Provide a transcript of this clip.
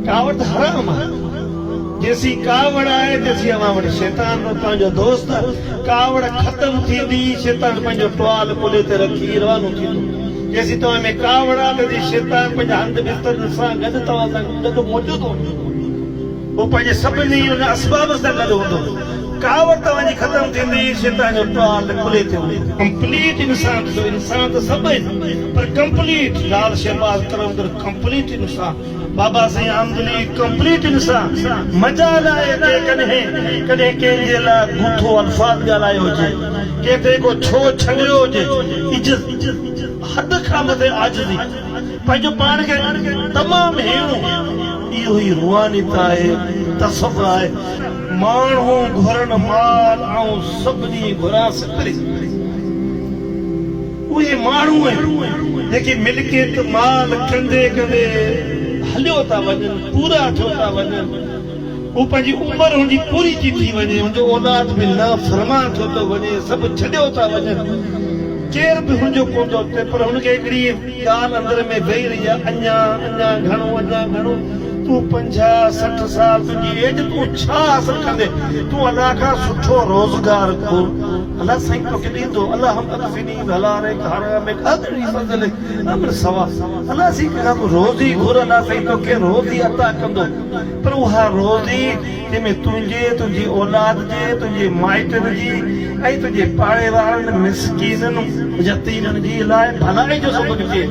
कावड़ हराम है। जैसी कावड़ आए तैसी अवां वटि शैतान नो पंहिंजो दोस्त कावड़ खत्म थींदी शैतान पंहिंजो टुवाल पुले ते रखी रवानो थींदो। जैसी तव्हां में कावड़ आहे तॾहिं शैतान पंहिंजा हंध बिस्तर सां गॾु तव्हां सां गॾु मौजूदु हूंदो। वो पंहिंजे सभिनी उन असबाब सां गॾु हूंदो। कावड़ तव्हांजी ख़त्म थींदी शैतान जो टुवाल खुले थो। कंप्लीट इंसान जो इंसान तो सब पर कंप्लीट लाल शहबाज करमदर कंप्लीट इंसान बाबा साईं आमदनी कंप्लीट इंसान मजा लाए के कॾहिं कंहिंजे लाइ गुथो अल्फाज़ ॻाल्हायो हुजे कंहिंखे को छो छॾियो हुजे इज़त हद खां मथे आजिज़ी पंहिंजो पाण खे तमामु हेणो इहो ई रुहानियत आहे तसव्वुफ़ आहे। माण्हू घुरनि माल ऐं सभिनी घुरां सितरी उहे माण्हू आहिनि जेके मिल्कियत माल कंदे कंदे हलियो था वञनि पूरा थियो था वञनि। उहो पंहिंजी उमिरि हुनजी पूरी थी वञे हुनजो औलाद बि न फरमा थियो थो वञे सभु छॾियो था वञनि केर बि हुनजो कोन थो अचे पर हुनखे हिकिड़ी ॻाल्हि अंदर में वेही रही आहे अञा घणो तूं 50-60 साल तुंहिंजी एज तूं छा हासिल कंदे तूं अलाह खां सुठो रोज़गार घुर अलाह साईं तोखे ॾींदो अलाह हम अकफिनी भलारे घर में क़दरी फज़ल अमर सवा अलाह साईं खां रोज़ी घुर अलाह साईं तोखे रोज़ी अता कंदो। पर उहा रोज़ी जंहिंमें तुंहिंजी औलाद जे तुंहिंजे माइटनि जी ऐं तुंहिंजे पाड़े वारनि मिसकीननि यतीमनि जी लाइ भलाई जो सबबु थिए।